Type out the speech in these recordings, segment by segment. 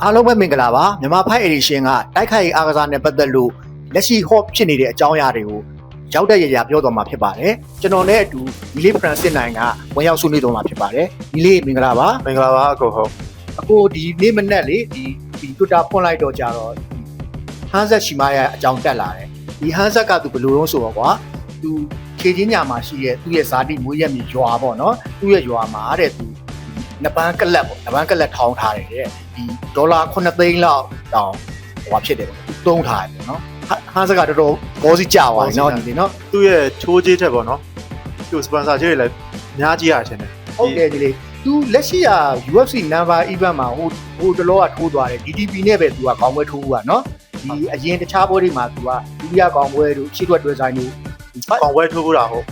အားလုံးပဲမင်္ဂလာပါမြန်မာဖိုက် edition ကတိုက်ခိုက်အားကစားနဲ့ပတ်သက်လို့လက်ရှိ hot ဖြစ်နေတဲ့အကြောင်းအရာတွေကိုရောက်တဲ့ရရပြောတော်မှာဖြစ်ပါတယ်ကျွန်တော်နဲ့အတူဒီလေး Francis နိုင်ကဝင်ရောက်ဆွေးနွေးတော်မှာဖြစ်ပါတယ်ဒီလေးမင်္ဂလာပါမင်္ဂလာပါအကိုဟုတ်အခုဒီနေ့မနေ့လေဒီ Twitter ဖွင့်လိုက်တော့ကြတော့ဟန်ဆက်ရှိမရဲ့အကြောင်းတက်လာတယ်ဒီဟန်ဆက်ကသူဘယ်လိုလုံးဆိုတော့ကွာသူခြေချင်းညာမှာရှိတဲ့သူ့ရဲ့ဇာတိမွေးရက်မြေရွာပေါ့နော်သူ့ရဲ့ရွာမှာတဲ့သူနပန်းကလပ်ပေါ့နပန်းကလပ်ထောင်းထားတယ်တဲ့ဒီဒေါ်လာ9သိန်းလောက်တောင်ဟိုဖြစ်တယ်ပေါ့သုံးထားတယ်ပေါ့နော်ဟန်ဆက်ကတော်တော်ဘောစီကြသွားပြီနော်ဒီနော်သူ့ရဲ့ချိုးကြေးထက်ပေါ့နော်သူ့စပွန်ဆာကြေးတွေလည်းအများကြီးရတယ်တဲ့ဟုတ်တယ်ဒီလေသူလက်ရှိက UFC number event မှာဟိုတလောကထိုးသွားတယ် DTP နဲ့ပဲသူကခေါင်းပွဲထိုးတာနော်ဒီအရင်တခြားပွဲတွေမှာသူကဒုတိယခေါင်းပွဲတို့ရှေ့ထွက်တွဲဆိုင်တို့ခေါင်းပွဲထိုးဖို့တာဟုတ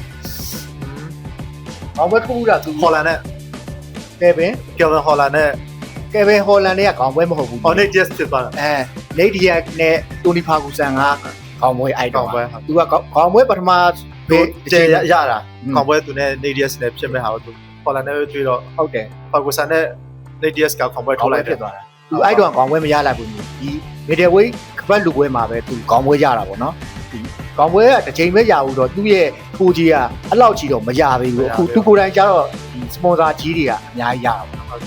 ်ခေါင်းပွဲထိုးတာသူဟော်လန်နဲ့ကယ်ဗင်ဟော်လန်နဲ့ကယ်ဗင်ဟော်လန်နဲ့ကခေါင်းပွဲမဟုတ်ဘူးNick Diaz ဖြစ်သွားတာNick Diaz နဲ့တိုနီဖာဂူဆန်ကခေါင်းပွဲအိုက်တော့သူကခေါင်းပွဲပထမဘေးကျေရတာခေါင်းပွဲသူနဲ့ Nick Diaz နဲ့ဖြစ်မဲ့ဟာသူဟော်လန်နဲ့တွေ့တော့ဟုတ်တယ်ဖာဂူဆန်နဲ့ Nick Diaz ကခေါင်းပွဲထိုးလိုက်ဖြစ်သွားတာသူအိုက်တော့ခေါင်းပွဲမရလိုက်ဘူးဒီ middleweight ကပတ်လူပွဲမှာပဲသူခေါင်းပွဲရတာပေါ့နော်ဒီခေါင်းပွဲကတစ်ချိန်ပဲရဘူးတော့သူ့ရဲ့ထိုးကြီးကအလောက်ကြီးတော့မရသေးဘူးအခုသူကိုယ်တိုင်ကျတော့ဒီစပွန်ဆာကြီးတွေကအများကြီးရတာပေါ့နော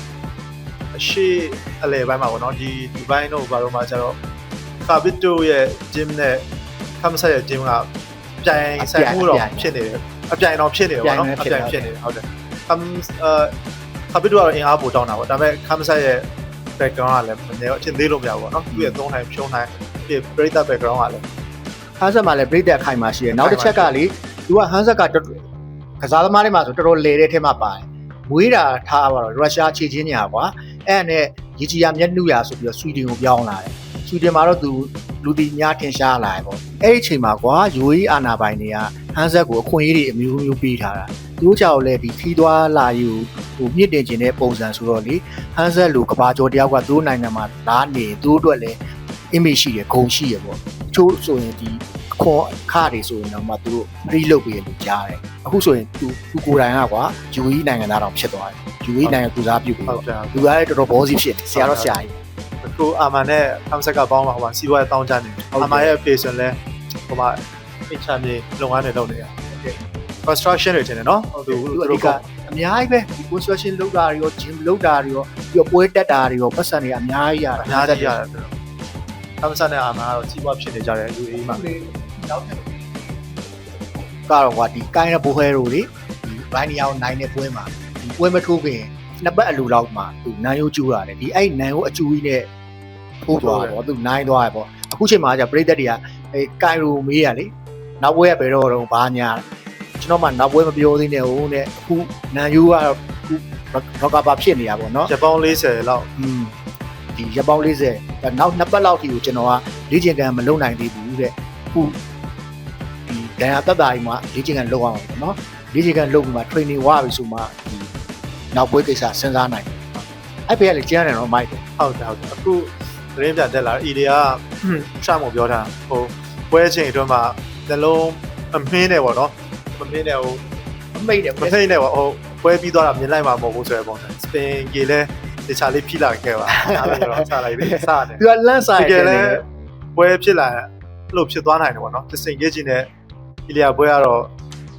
်အရှိအလဲပိုင်းမှာပေါ့နော်ဒီဒီဘိုင်းတို့ဘာလို့မှကျတော့ကာဘစ်တိုရဲ့ gym နဲ့ခမ်ဆာရဲ့ gym ကပြိုင်ဆိုင်မှုတော့ဖြစ်နေတယ်အပြိုင်တော့ဖြစ်နေတယ်ပေါ့နော်အပြိုင်ဖြစ်နေတယ်ဟုတ်တယ်ကာဘစ်တိုကတော့အင်အားပိုတောင်းတာပေါ့ဒါပေမဲ့ခမ်ဆာရဲ့ background ကလည်းနည်းနည်းအချင်းသေးလို့မရဘူးပေါ့နော်သူ့ရဲ့3နိုင်ဖြုံးနိုင်ဒီ breaker background ကလည်းဟန်ဆက်မှာလည်း break တဲ့အခိုင်မှာရှိတယ်နောက်တစ်ချက်ကလေသူကဟန်ဆက်ကကစားသမားတွေမှာဆိုတော်တော်လေတဲ့ထဲမှာပါတယ်မွေးတာထားပါတော့ရုရှားခြေချင်းညာကွာအဲ့နဲ့ရီဂျီယာမျက်နှူရာဆိုပြီးတော့ဆွီဒင်ကိုပြောင်းလာတယ်ဆွီဒင်မှာတော့သူလူတီညာထင်ရှားလာတယ်ပေါ့အဲ့ဒီအချိန်မှာကွာယူအေးအာနာပိုင်တွေကဟန်ဆက်ကိုအခွင့်အရေးတွေအမျိုးမျိုးပေးထားတာသူတို့ကြောင့်လည်းဒီခီးသွားလာယူဟိုမြင့်တင်ခြင်းတဲ့ပုံစံဆိုတော့လေဟန်ဆက်လူကဘာကျော်တယောက်ကသူတို့နိုင်ငံမှာလာနေသူတို့အတွက်လည်း image ရှိရဂုံရှိရပေါ့ချိုးဆိုရင်ဒီခေါ်ခါတွေဆိုရင်တော့မှသူတို့ free လုပ်ပေးလို့ကြားတယ်အခုဆိုရင်သူကိုယ်တိုင်ကကွာ UAE နိုင်ငံသားတော့ဖြစ်သွားတယ် UAE နိုင်ငံကူစားပြုတ်ပြီးတော့သူကလည်းတော်တော်ဘောစီဖြစ်တယ်ဆရာတော့ဆရာကြီးအခုအာမန်နဲ့ခမ်ဆက်ကပေါင်းမှာဟိုမှာစီးပွားရေးတောင်းကြနေအာမန်ရဲ့ face ဆိုလည်းဟိုမှာအချမ်းမြေလုပ်ငန်းတွေလုပ်နေတာ construction တွေထင်တယ်နော်သူတို့ကအများကြီးပဲဒီ construction လုပ်တာတွေရော gym လုပ်တာတွေရောပြီးတော့ပွဲတက်တာတွေရောပတ်စံတွေအများကြီးရတယ်ခမ်ဆက်နဲ့အာမန်ကတော့စီးပွားဖြစ်နေကြတယ် UAE မှာကတော့ကွာဒီကိုင်းတဲ့ဘိုးဟဲတို့လေဒီဘိုင်းနီယာကိုနိုင်တဲ့ပွဲမှာဒီပွဲမထိုးခင်နှစ်ပတ်အလူလောက်မှာသူနန်းရိုးကျူးရတယ်ဒီအဲ့နန်းကိုအကျူကြီးနဲ့ထိုးသွားတယ်ပေါ့သူနိုင်သွားတယ်ပေါ့အခုချိန်မှာကျပရိသတ်တွေကအဲကိုင်ရိုမေးရလေနောက်ပွဲကဘယ်တော့တော့ဘာညာကျွန်တော်မှနောက်ပွဲမပြောသေးနဲ့ဟိုနဲ့အခုနန်းရိုးကအခုရော့ကာပါဖြစ်နေတာပေါ့နော်ရပောင်း40လောက်ဒီရပောင်း40နောက်နှစ်ပတ်လောက်ထိကိုကျွန်တော်ကလေ့ကျင့်ခန်းမလုပ်နိုင်သေးဘူးတဲ့အခုဒဏ်ရာတက်တာကြီးမှာလေ့ကျင့်ခန်းလုပ်အောင်ပေါ့နော်လေ့ကျင့်ခန်းလုပ်ပြီးမှ training ဝါပြီဆိုမှဒီနောက်ပွဲကိစ္စစဉ်းစားနိုင်တယ်အဲ့ဘက်ကလည်းကျန်းတယ်နော်မိုက်တယ်ဟုတ်တယ်အခုသတင်းပြန်တက်လာအီဒီယာရှောင်းမပြောတာဟိုပွဲချိန်အတွင်းမှာနှလုံးအမင်းနဲ့ပေါ့နော်မမင်းနဲ့ဟိုအမိတ်နဲ့မထိတ်နဲ့ပေါ့ဟိုပွဲပြီးသွားတာမြင်လိုက်မှာမဟုတ်ဘူးဆိုရယ်ပေါ့စပင်ကြီးလဲတခြားလေးဖိလာခဲ့ပါအားလုံးတော့စလိုက်ပြီစတယ်သူကလန့်ဆိုင်တယ်ပွဲဖြစ်လာလို့ဖြစ်သွားနိုင်တယ်ပေါ့နော်စင်ကြီးနဲ့အီလီယာပွဲကတော့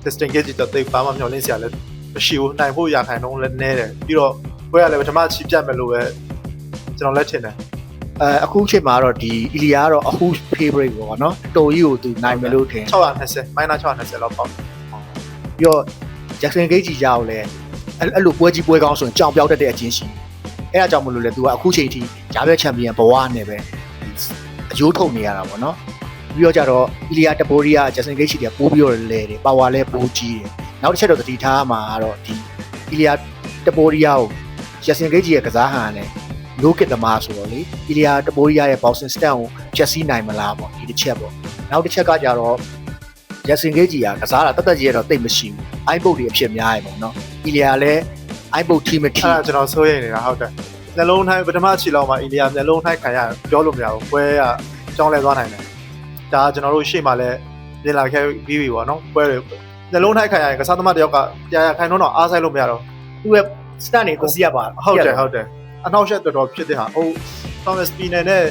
testing gauge တော့တိတ်ဘာမှမျှော်လင့်စရာလည်းမရှိဘူးနိုင်ဖို့ရခိုင်တော့လည်းနည်းတယ်ပြီးတော့ပွဲကလည်းပထမချီပြတ်မယ်လို့ပဲကျွန်တော်လက်ထင်တယ်အခုချိန်မှာတော့ဒီအီလီယာကတော့အခု favorite ပေါ့နော်တော်ကြီးကိုသူနိုင်မယ်လို့ထင်620 minus 620လောက်ပေါ့ပြီးတော့ Jackson Gage ကြီးကြောက်လဲအဲ့လိုပွဲကြီးပွဲကောင်းဆိုရင်ကြောင်ပြောက်တတ်တဲ့အချင်းရှိအဲ့ဒါကြောင့်မလို့လဲသူကအခုချိန်ထိဂျာဘက်ချန်ပီယံဘဝနဲ့ပဲအယိုးထုတ်နေရတာပေါ့နော်ပြီးတော့ကြတော့အီလီယာတပိုရီယာဂျက်ဆန်ဂိတ်ရှိတယ်ပိုးပြီးတော့လဲတယ်ပါဝါလဲပိုးကြီးတယ်နောက်တစ်ချက်တော့တတိထားမှာကတော့ဒီအီလီယာတပိုရီယာကိုဂျက်ဆန်ဂိတ်ကြီးရဲ့ကစားဟန်နဲ့လိုကစ်သမားဆိုတော့လေအီလီယာတပိုရီယာရဲ့ boxing stand ကိုချက်စီးနိုင်မလားပေါ့ဒီတစ်ချက်ပေါ့နောက်တစ်ချက်ကကြတော့ဂျက်ဆန်ဂိတ်ကြီးကကစားတာတက်ကြီးကတော့တိတ်မရှိဘူးအိုက်ပုတ်တွေအဖြစ်များရပေါ့နော်အီလီယာလည်းအိုက်ပုတ်ထီမထီအဲ့ဒါကျွန်တော်စိုးရိမ်နေတာဟုတ်တယ်နှလုံးထိုင်းပထမချီလောက်မှာအီလီယာနှလုံးထိုင်းခံရပြောလို့မရဘူးပွဲကကြောင်းလဲသွားနိုင်တယ်ဒါကျွန်တော်တို့ရှေ့မှာလည်းပြင်လာခဲ့ပြီးပြီပေါ့နော်ပွဲတွေနှလုံးထိုက်ခံရရင်ကစားသမားတယောက်ကကြာရခိုင်တော့အားဆိုင်လို့မရတော့သူ့ရဲ့ stand နေကိုစီးရပါဟုတ်တယ် အနောက်ရှက်တော်ဖြစ်တဲ့ဟာဟို Thomas Spinner နဲ့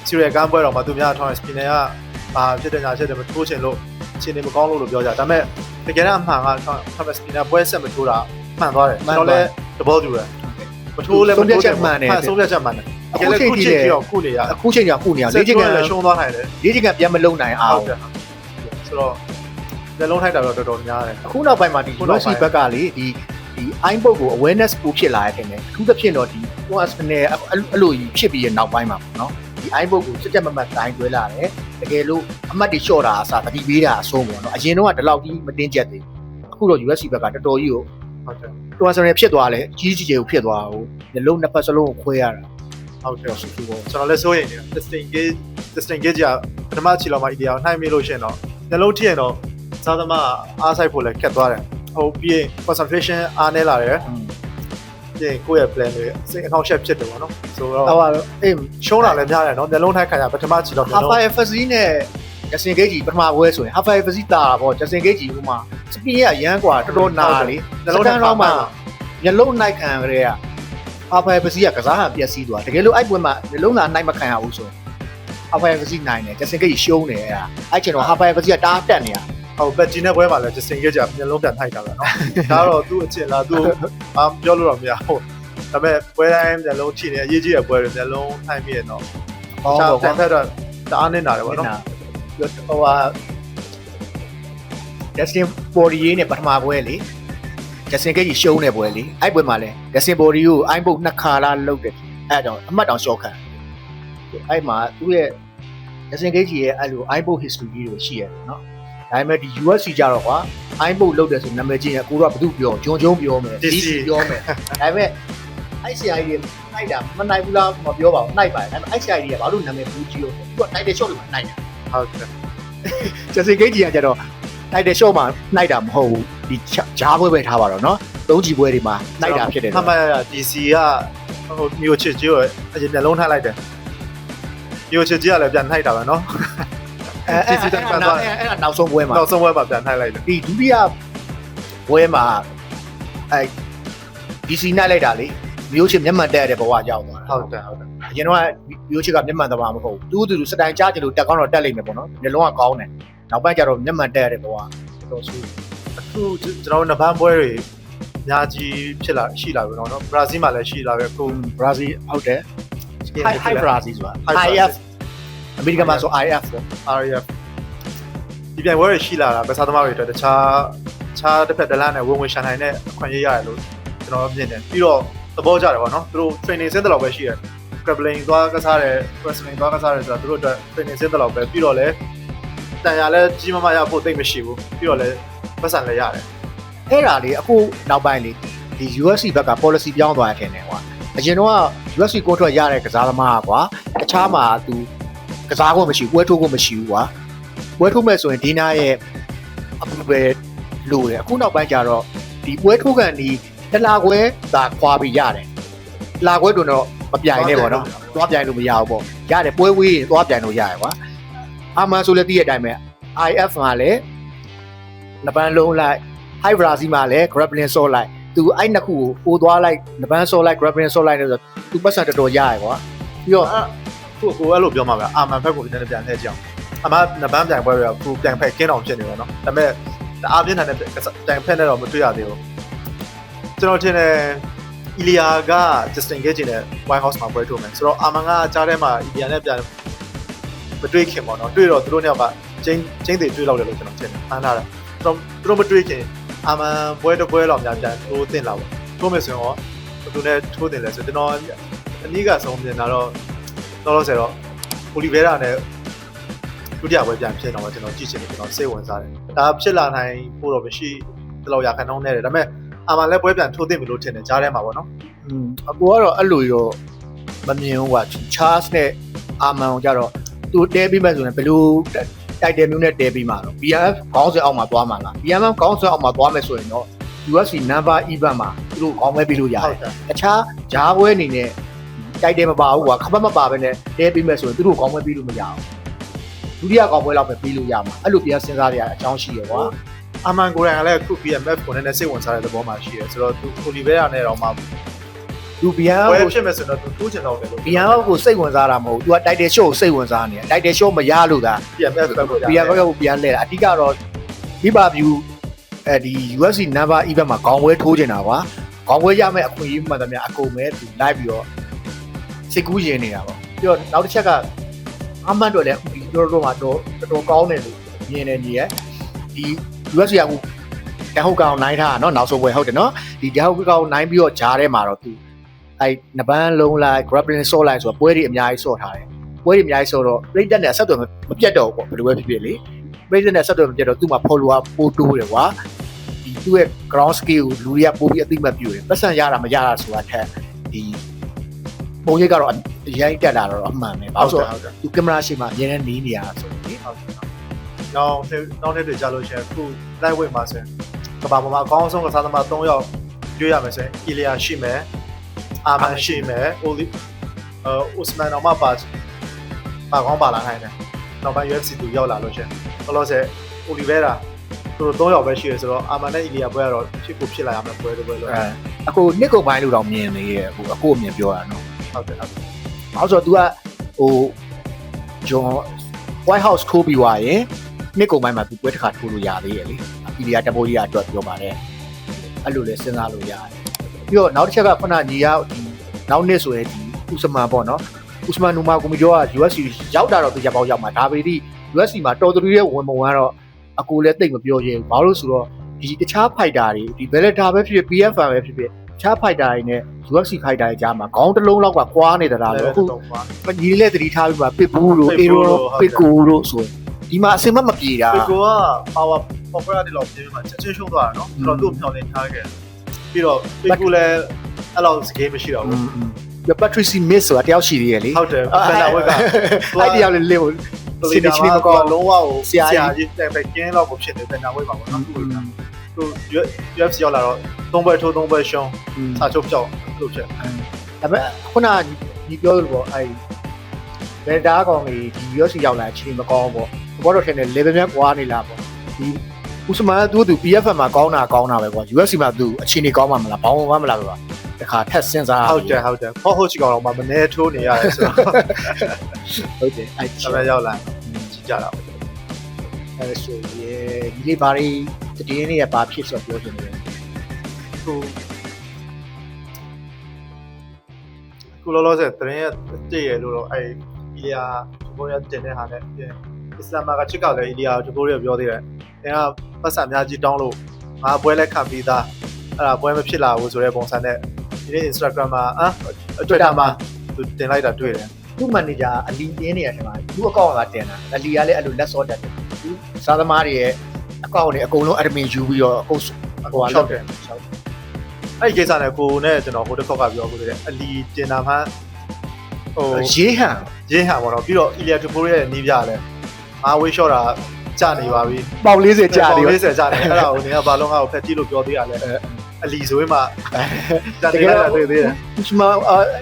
Serial Gun ပွဲတော့မှသူများ Thomas Spinner ကဖြစ်တဲ့ညာချက်တွေမထိုးချင်လို့အချိန်တွေမကောင်းလို့ပြောကြဒါပေမဲ့တကယ်တော့အမှန်က Thomas Spinner ပွဲဆက်မထိုးတာမှန်သွားတယ်ကျွန်တော်လည်းသဘောတူတယ်မထိုးလည်းမထိုးချက်မှန်တယ်ဆုံးဖြတ်ချက်မှန်တယ်တကယ်လည်းခုချိန်ကြီးတော့ခုနေရအခုချိန်ကြီးခုနေရလေးချိန်ကရှုံးသွားနိုင်တယ်လေးချိန်ကပြန်မလုံနိုင်အောင်ဆိုတော့ဇလုံးထိုက်တာတော့တော်တော်များတယ်အခုနောက်ပိုင်းမှာဒီ UFC ဘက်ကလေဒီအိုင်းဘုတ်ကို awareness ပို့ဖြစ်လာတဲ့တယ်အထူးသဖြင့်တော့ဒီ OS နဲ့အဲ့လိုကြီးဖြစ်ပြီးရနောက်ပိုင်းမှာပေါ့နော်ဒီအိုင်းဘုတ်ကိုစစ်တက်မတ်တိုင်းတွဲလာတယ်တကယ်လို့အမှတ်တွေလျှော့တာအစားတတိပေးတာအဆုံးပေါ့နော်အရင်တော့ကဒီလောက်ကြီးမတင်းကျပ်သေးဘူးအခုတော့ UFC ဘက်ကတော်တော်ကြီးကိုဟုတ်တယ်တော်ဆိုရင်ဖြစ်သွားတယ်ကြီးကြီးကျယ်ကိုဖြစ်သွားဘူးမျိုးလုံးနှစ်ဖက်စလုံးကိုခွဲရတာဟုတ်တယ်ဆူဆူပေါ့ကျွန်တော်လည်းစိုးရိမ်နေတယ် distinct gauge ပထမချီလောက်မှ ideal နှိုင်းမိလို့ရှင်တော့မျိုးလုံးထိရင်တော့စားသမားအားဆိုင်ဖို့လည်းခက်သွားတယ်ဟိုပြီးရင် concentration အားနည်းလာတယ်ပြင်ကိုယ့်ရဲ့ plan တွေစိတ်အကောင့်ရှက်ဖြစ်တယ်ပေါ့နော်ဆိုတော့ဟောအေးရှုံးတာလည်းများတယ်နော်မျိုးလုံးထိုက်ခံရပထမချီတော့Half FZ နဲ့ Justin Gage ပထမပွဲဆိုရင် Half FZ တာပေါ့ Justin Gage ဥမာ spin ရရမ်းกว่าတော်တော်နာလေမျိုးလုံးတော့မှမျိုးလုံးနိုင်ခံကြတဲ့က Half FZ ကစားဟန်ပြက်စီးသွားတကယ်လို့အဲ့ပွဲမှာမျိုးလုံးသာနိုင်မခံရဘူးဆိုရင် Half FZ နိုင်တယ် Justin Gage ရှုံးတယ်အဲ့ချိန်တော့ Half FZ ကတားတက်နေတာဟုတ်ပဲဂျင်းတဲ့ပွဲမှာလည်း Justin Gage ကမျက်လုံးပြန်ထိုက်တာပဲเนาะဒါတော့သူ့အချင်းလားသူပြောလို့တော့မရဘူးဒါပေမဲ့ပွဲတိုင်းမျက်လုံးထိနေအရေးကြီးတဲ့ပွဲတွေမျက်လုံးထိုက်ပြီးရတော့တန်ထက်တော့တအားနေတာတယ်ပေါ့နော်ဟိုဟာ Justin Poirier နဲ့ပထမပွဲလေ Justin Gage ရှုံးတဲ့ပွဲလေအဲ့ပွဲမှာလည်း Justin Poirier ကိုအိုင်းဘုတ်နှစ်ခါလာလုတ်တယ်အဲ့တော့အမှတ်တောင်ရှော့ခံအဲ့မှာသူ့ရဲ့ Justin Gage ရဲ့အဲ့လိုအိုင်းဘုတ် history ကြီးတွေရှိရတယ်နော်ဒါပေမဲ့ဒီ UFC ကြတော့ကွာအိုင်းဘုတ်လုတ်တယ်ဆိုနာမည်ကြီးရင်ကိုတော့ဘယ်သူပြောဂျွန်ဂျုံပြောမယ် DC ပြောမယ်ဒါပေမဲ့ ICI တွေနိုင်တာမနိုင်ဘူးလားမပြောပါဘူးနိုင်ပါတယ်ဒါပေမဲ့ ICI တွေကဘာလို့နာမည်ဘူးကြီးလို့သူကနိုင်တဲ့ shot တွေမှာနိုင်တယ်ဟုတ်တယ် Justin Gage ကကြတော့နိုင်တဲ့ shot မှာနိုင်တာမဟုတ်ဘူးဒီဂျားပွဲပဲထားပါတော့เนาะသုံးချီပွဲတွေမှာနိုင်တာဖြစ်တယ်မှန်ပါရ DC ကဟိုမျိုးချစ်ကြီးကိုအရင်မျက်လုံးထားလိုက်တယ်မျိုးချစ်ကြီးကလည်းပြန်နှိုက်တာပဲเนาะအဲ့ဒါနောက်ဆုံးပွဲမှာပြန်ထိုက်လိုက်တယ်ဒီဒုတိယပွဲမှာအဲ DC နိုင်လိုက်တာလေမျိုးချစ်မျက်မှန်တက်ရတဲ့ဘဝကြောက်သွားတာဟုတ်တယ်အရင်တော့မျိုးချစ်ကမျက်မှန်သမားမဟုတ်ဘူးသူစတိုင်ကြားတယ်လို့တက်ကောင်းတော့တက်လိမ့်မယ်ပေါ့နော်မျက်လုံးကကောင်းတယ်နောက်ပိုင်းကျတော့မျက်မှန်တက်ရတဲ့ဘဝတော်ဆိုအခုကျွန်တော်နဗန်ပွဲတွေအများကြီးဖြစ်လာရှိလာပြီเนาะဘရာဇီးမှာလည်းရှိလာပဲအခုဘရာဇီးဟုတ်တယ် High Brazil ဆိုတာ IF အမေရိကန်မှာဆို IF ပေါ့ RF ဒီပြိုင်ပွဲတွေရှိလာတာပဲစားသမားတွေအတွက်တခြားတစ်ဖက်တစ်လမ်းနဲ့ဝင်ရှာနိုင်တဲ့အခွင့်အရေးရတယ်လို့ကျွန်တော်မြင်တယ်ပြီးတော့သဘောကျတယ်ပေါ့နော်သူတို့ training ဆင်းတဲ့လောက်ပဲရှိတယ် grappling သွားကစားတယ် wrestling သွားကစားတယ်ဆိုတော့သူတို့အတွက် training ဆင်းတဲ့လောက်ပဲပြီးတော့လည်းတန်ရာလည်းကြီးမမရဖို့သိမ့်မရှိဘူးပြီးတော့လည်းပတ်စံလည်းရတယ်အဲ့ဒါလေအခုနောက်ပိုင်းလေဒီ UFC ဘက်က policy ပြောင်းသွားတယ်ထင်တယ်ကွာအရင်တော့ UFC ကိုထွက်ရတဲ့ကစားသမားကွာတခြားမှာသူကစားဖို့မရှိဘူးပွဲထိုးဖို့မရှိဘူးကွာပွဲထိုးမဲ့ဆိုရင်ဒီနာရဲ့အခုပဲလို့တယ်အခုနောက်ပိုင်းကျတော့ဒီပွဲထိုးကန်ဒီတလာခွဲသာခွာပြီးရတယ်လာခွဲတွင်တော့မပြိုင်နဲ့ပေါ့နော်သွားပြိုင်လို့မရဘူးပေါ့ရတယ်ပွဲဝေးရင်သွားပြိုင်လို့ရတယ်ကွာအာမန်ဆိုလည်းသိတဲ့အတိုင်းပဲ IF မှာလည်းနပန်းလုံးလိုက် High Brazil မှာလည်း grappling ဆော့လိုက်သူအဲ့နှစ်ခုကိုပိုးသွားလိုက်နပန်းဆော့လိုက် grappling ဆော့လိုက်လို့ဆိုသူပတ်စံတော်တော်ရတယ်ကွာပြီးတော့ကိုအဲ့လိုပြောမှာပဲအာမန်ဘက်ကိုပြန်လှည့်ကြအောင်အမနပန်းပြိုင်ပွဲတွေကကိုပြန်ဖက်ကင်းအောင်ဖြစ်နေတယ်နော်ဒါပေမဲ့အားပြင်းထန်တဲ့တိုင်ဖက်နဲ့တော့မတွေ့ရသေးဘူးကျွန်တော်ထင်တယ်အီလီယာက Justin Gage နဲ့ White House မှာပွဲထိုးမယ်ဆိုတော့အာမန်ကကြားထဲမှာအီလီယာနဲ့ပြန်မတွေ့ခင်ပေါ့နော်တွေ့တော့သူတို့နှစ်ယောက်ကချင်းတွေတွေ့လောက်တယ်လို့ကျွန်တော်ထင်တယ်အားနာတာသူတို့မတွေ့ခင်အာမန်ပွဲတစ်ပွဲလောက်များပြန်ထိုးတင်လာပေါ့ထိုးမယ်ဆိုရင်ရောသူနဲ့ထိုးတင်လဲဆိုကျွန်တော်အနည်းကဆုံးမြင်တာတော့တော့ဆိုတော့ Oliveira နဲ့ဒုတိယပွဲပြန်ဖြစ်တော့ကျွန်တော်ကြည့်ချင်တယ်ကျွန်တော်စိတ်ဝင်စားတယ်ဒါဖြစ်လာနိုင်ဖို့တော့မရှိတလောက်ရခံနှုန်းနဲ့တယ်ဒါပေမဲ့အာမန်လည်းပွဲပြန်ထိုးသိပြီလို့ထင်တယ်ကြားထဲမှာပေါ့နော်အပေါ်ကတော့အဲ့လိုရောမမြင်ဘူးကွာ Charles နဲ့အာမန်ကိုကြတော့သူတဲပြီးမှဆိုရင်ဘယ်လိုတိုက်တယ်မျိုးနဲ့တဲပြီးမှာတော့ BMF ခေါင်းစဉ်အောက်မှာသွားမှာလား BMF ခေါင်းစဉ်အောက်မှာသွားမယ်ဆိုရင်တော့ UFC number event မှာသူတို့ခေါင်းမဲပြီးလို့ရတယ်အခြားဂျားပွဲအနေနဲ့တိုက်တယ်မပါဘူးကွာခပတ်မပါဘဲနဲ့တဲပြီးမှဆိုရင်သူတို့ခေါင်းမဲပြီးလို့မရဘူးဒုတိယကောင်ပွဲလောက်ပဲပြီးလို့ရမှာအဲ့လိုပြန်စဉ်းစားရတဲ့အကြောင်းရှိရကွာအာမန်ကိုယ်တိုင်ကလည်းအခု BMF ကိုလည်းစိတ်ဝင်စားတဲ့သဘောမှရှိတယ်ဆိုတော့သူ Oliveira နဲ့တော့မှ သူဘီယန် ဝယ် ကို ဖြစ်မယ်ဆိုတော့သူထိုးချင်တော့တယ်လို့ ဘီယန်ကိုစိတ်ဝင်စားတာမဟုတ်ဘူး तू က title show ကိုစိတ်ဝင်စားနေတယ် title show မရလို့သာ PMF ဘက်ကို ဘီယန်ဘက်ကပြန်လဲအဓိကတော့မိဘ view ဒီ UFC number event မှာခေါင်းဝဲထိုးချင်တာကွာခေါင်းဝဲရမယ့်အခွင့်အရေးမှန်သမျှအကုန်ပဲသူလိုက်ပြီးတော့စိတ်ကူးရင်နေတာပေါ့ပြီးတော့နောက်တစ်ချက်ကအမှန်တော့လည်းဒီတော့မှာတော်ကောင်းတယ်လို့မြင်နေနေရဒီ UFC ကတဟုတ်ကောင်နိုင်ထားတာเนาะနောက်ဆုံးပွဲဟုတ်တယ်เนาะဒီတဟုတ်ကောင်နိုင်ပြီးတော့ဂျားထဲမှာတော့သူအဲ့နပန်းလုံးလိုက် grappling ဆော့လိုက်ဆိုတော့ပွဲတွေအများကြီးဆော့ထားတယ်ပွဲတွေအများကြီးဆော့တော့ play တက်နဲ့ဆက်သွယ်မပြတ်တော့ဘူးပေါ့ဘယ်လိုပဲဖြစ်ဖြစ်လေ play တက်နဲ့ဆက်သွယ်မပြတ်တော့သူ့မှာ follower ပို့တိုးတယ်ကွာဒီသူ့ရဲ့ ground skill ကိုလူတွေကပို့ပြီးအသိမှတ်ပြုတယ်ပတ်စံရတာမရတာဆိုတာထက်ဒီပုံရိပ်ကတော့အရင်တက်လာတော့အမှန်ပဲဘာလို့ဆိုတော့သူကင်မရာရှေ့မှာအရင်ကနေနေရတာဆိုတော့ဒီဟုတ်တယ်နောက်ထပ်တွေကြာလို့ရှိရင်အခု live weight မှာဆိုရင်ကဘာပေါ်မှာအကောင်းဆုံးကစားသမား3ယောက်ရွေးရမယ်ဆိုရင် Ilya ရှိမယ်အာမန်ရှိမယ်ဥစမန်အောင်မပါကောင်းပါလာနိုင်တယ်နောက်ပိုင်း UFC သူရောက်လာလို့ရှိရင်လောလောဆယ် Oliveira သူတို့3ယောက်ပဲရှိရဆိုတော့အာမန်နဲ့ Ilya ပွဲကတော့ဖြစ်လာရမယ်ပွဲလို့အခုနှစ်ကုန်ပိုင်းလို့တော့မြင်နေရဲ့အခုအမြင်ပြောတာနော်ဟုတ်တယ်ဘာလို့ဆိုတော့ तू ကဟိုဂျွန် White House ထိုးပြီးွားရင်နှစ်ကုန်ပိုင်းမှာ तू ပွဲတစ်ခါထိုးလို့ရသေးရဲ့လေIlya တပိုးကြီးအတွက်ပြောပါတယ်အဲ့လိုလေစဉ်းစားလို့ရတယ်ပြီးတော့နောက်တစ်ချက်ကခုနညီရဒီနောက်နှစ်ဆိုရင်ဒီဥစမန်ပေါ့နော်ဥစမန်နူမာကိုမပြောက UFC ရောက်တာတော့တရားပေါက်ရောက်မှာဒါပေမဲ့ UFC မှာတော်တော်ရဲ့ဝင်မဝင်ကတော့အကူလည်းတိတ်မပြောရင်ဘာလို့ဆိုတော့ဒီတခြား fighter တွေဒီ Bellator ပဲဖြစ်ဖြစ် PFL ပဲဖြစ်ဖြစ်တခြား fighter တွေနဲ့ UFC fighter တွေကြားမှာခေါင်းတစ်လုံးလောက်ကကွာနေတာလားအခုညီလေးသတိထားပြီးပါ Pitbull တို့ Aero Pico တို့ဆိုဒီမှာအစင်မပြေတာ Pico က power popularity လောက်ပြင်းမှာချက်ချင်းရှုံးသွားတာနော်ဆိုတော့သူ့ဖြောင်းနေထားခဲ့ပြီးတော့ Pico လည်းအဲ့လောက် game မရှိတော့ဘူးပြ Patrice Miss ဆိုတာတယောက်ရှိသေးရဲ့လေဟုတ်တယ်ဘယ်လာဝက်ကအဲ့တယောက်လေးလေးကိုစီနီချင်းမကောလုံးဝကိုဆရာကြီးတိုင်ပဲကင်းတော့ကိုဖြစ်နေတယ်နာဝဲပါပေါ့နော်သူ UFC ရောက်လာတော့3ပွဲထိုး3ပွဲရှုံးစာချုပ်ကြောက်လို့ဖြစ်ဒါပေမဲ့ခုနညီပြောလို့ပေါ့အဲ့ဘယ်တားကောင်ကြီးဒီ UFC ရောက်လာချင်းမကောင်းပေါ့ဘောတော့ထင်တယ် level များကွာနေလားပေါ့ဒီဥစမန်ကသူ PFL မှာကောင်းတာပဲကွာ UFC မှာသူအခြေအနေကောင်းမှမလားဘောင်းဝမ်းမလားပေါ့တခါထက်စဉ်းစားဟုတ်တယ်ဟုတ်ချီကောင်တော့မနေထိုးနေရတယ်ဆိုတော့ဟုတ်တယ်အဲ့ဒါရောက်လာကြည့်ကြတာပေါ့အဲ့ဆိုရင်ဒီလေးဘာတွေတည်င်းနေရပါဖြစ်ဆိုပြောချင်တယ်ခုလောလောဆယ်တရင်ရဲ့တည့်ရလို့တော့အဲ့အီလီယာဒီဘောရတင်တဲ့ဟာနဲ့အစ္စလာမာကချစ်ကလည်းအီလီယာဒီဘောရပြောသေးတယ်။အဲကပတ်စံအများကြီးတောင်းလို့ငါပွဲလက်ခံပြီးသားအဲ့ဒါပွဲမဖြစ်လာဘူးဆိုတဲ့ပုံစံနဲ့ဒီနေ့ Instagram မှာTwitter မှာသူတင်လိုက်တာတွေ့တယ်။သူ့ manager အလီတင်းနေရတယ်မှာသူ့အကောင့်ကတင်တာအလီကလည်းအဲ့လိုလက်စောတက်တယ်။သူစားသမားတွေရဲ့အကောင့်တွေအကုန်လုံး admin ယူပြီးတော့အကုန်ဟိုလောက်တယ်။အဲ့ဒီကိစ္စနဲ့ကိုနဲ့ကျွန်တော်ဟိုတစ်ခေါက်ကပြောလို့တဲ့အလီတင်တာမှဟိုရေးဟန်ပေါ့နော်ပြီးတော့ Ilya Topuria ရဲ့နီးပြလဲအားဝေးလျှော့တာကြာနေပါပြီပေါင်40ကြာနေ40ကြာနေအဲ့ဒါကိုနေကဘာလုံးငါ့ကိုဖက်ကြည့်လို့ပြောသေးရလဲအလီဆိုရင်မှကြာနေလာတွေ့သေးတယ်ဥစမန်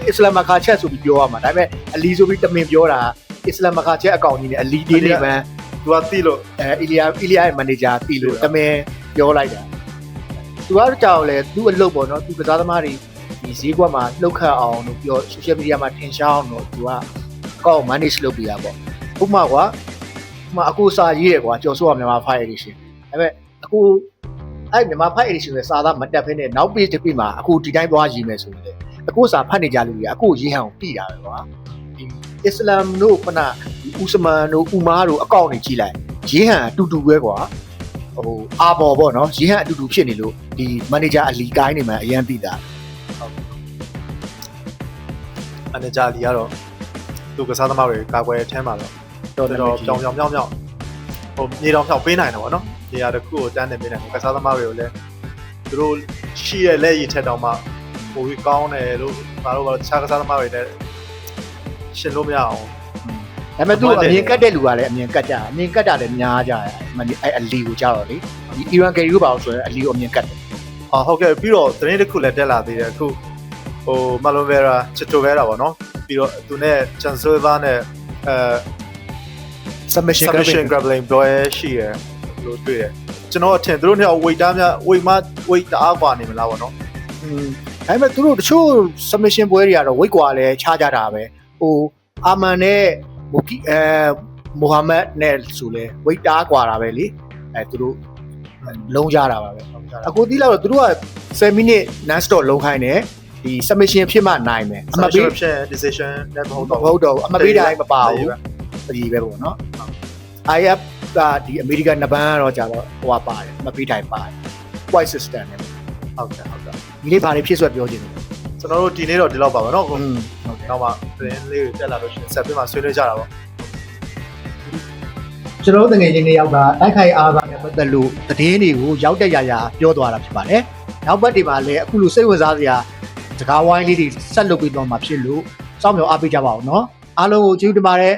အစ္စလာမ်ခါချက်ဆိုပြီးပြောရမှာဒါပေမဲ့အလီဆိုပြီးတမင်ပြောတာအစ္စလာမ်ခါချက်အကောင့်ကြီးနဲ့အလီတင်းနေမှန်းသူကသိလို့အီလီယာရဲ့ manager သိလို့တမင်ပြောလိုက်တာသူကကြောက်လဲသူ့အလုပ်ပေါ့နော်သူကစားသမားတွေဒီဈေးကွက်မှာလှုပ်ခတ်အောင်လို့ပြော social media မှာထင်ရှားအောင်လို့သူကကောက် manage လုပ်ပြရပေါ့ဥပမာကွာအခုစာရေးရကွာကျော်စိုးကမြန်မာ file edition ဒါပေမဲ့အခုအဲ့မြန်မာ file edition နဲ့စာသားမတက်ဖ ೇನೆ နောက် page တစ်ပီမှာအခုဒီတိုင်းသွားရေးမယ်ဆိုရင်အခုစာဖတ်နေကြလူတွေကအခုရေးဟန်ကိုပြည်တာပဲကွာဒီအစ္စလာမ်တို့ခုနဥစမန်တို့ဥမာတို့အကောင့်တွေကြည့်လိုက်ရေးဟန်အတူတူပဲကွာဟိုအာဘော်ပေါ့နော်ရေးဟန်အတူတူဖြစ်နေလို့ဒီ manager အလီကိုင်းနေမှအရန်သိတာmanager လီကတော့သူကစားသမားတွေကာကွယ်ထဲမှာတော့တော်ပြောင်ဟိုမြေတောင်ဖြောက်ပေးနိုင်တယ်ပေါ့နော်နေရာတစ်ခုကိုတန်းနေပေးနိုင်တယ်ကစားသမားတွေကိုလည်းသူတို့ရှိရလက်ရည်ထက်တောင်မှပိုပြီးကောင်းတယ်လို့ဘာလို့တခြားကစားသမားတွေနဲ့ရှင်လို့မရအောင်ဒါပေမဲ့သူအမြင်ကတ်တဲ့လူကလည်းအမြင်ကတ်ကြအမြင်ကတ်တာလည်းများကြတယ်အဲ့အလီကိုကြောက်တော့လေဒီ Iran Gary ကိုပါလို့ဆိုရင်အလီကိုအမြင်ကတ်တယ်ဟုတ်ကဲ့ပြီးတော့သတင်းတစ်ခုလည်းတက်လာသေးတယ်အခုဟို Marlon Vera Chitovera ပေါ့နော်ပြီးတော့သူနဲ့ Chancelva နဲ့submission grappling ဘယ်ရှိရလို့တွေ့တယ်ကျွန်တော်အထင်သူတို့နှစ်ယောက် weight တအားကွာနေမလားပေါ့နော် ဒါပေမဲ့သူတို့တချို့ submission ပွဲတွေကတော့ဝိတ်ကွာလဲချကြတာပဲဟိုအာမန်နဲ့မိုဟာမက်နဲ့ဆိုလဲဝိတ်တားကွာတာပဲလေသူတို့လုံးကြတာပါပဲအခုတီးလောက်တော့သူတို့က10 minute non stop လုံးခိုင်းတယ်ဒီ submission ဖြစ်မှနိုင်မယ်အမပေး decision နဲ့မဟုတ်တော့အမပေးတိုင်းမပါဘူးဒီပဲပေါ့နော် IF ကဒီ American နဘန်ကတော့ကြာတော့ဟိုပါတယ်အမပေးတိုင်းပါတယ် white system နဲ့ဟုတ်ကဲ့ဒီလေးဘာတွေဖြစ်ဆွဲပြောချင်တယ်ကျွန်တော်တို့ဒီနေ့တော့ဒီလောက်ပါပါเนาะဟုတ်နောက်မှသတင်းလေးတွေတက်လာလို့ရှိရင်ဆက်ပြီးမှဆွေးနွေးကြတာပေါ့ကျွန်တော်တို့ငွေချင်းတွေရောက်ကတိုက်ခိုက်အားသာနဲ့ပတ်သက်လို့သတင်းတွေကိုရောက်တဲ့ရာရာပြောသွားတာဖြစ်ပါတယ်နောက်ဘက်တွေမှာလည်းအခုလိုစိတ်ဝင်စားစရာစကားဝိုင်းလေးတွေဆက်လုပ်ပြီးတော့မှဖြစ်လို့စောင့်မျှော်အားပေးကြပါဦးเนาะအားလုံးကိုကျေးဇူးတင်ပါတယ်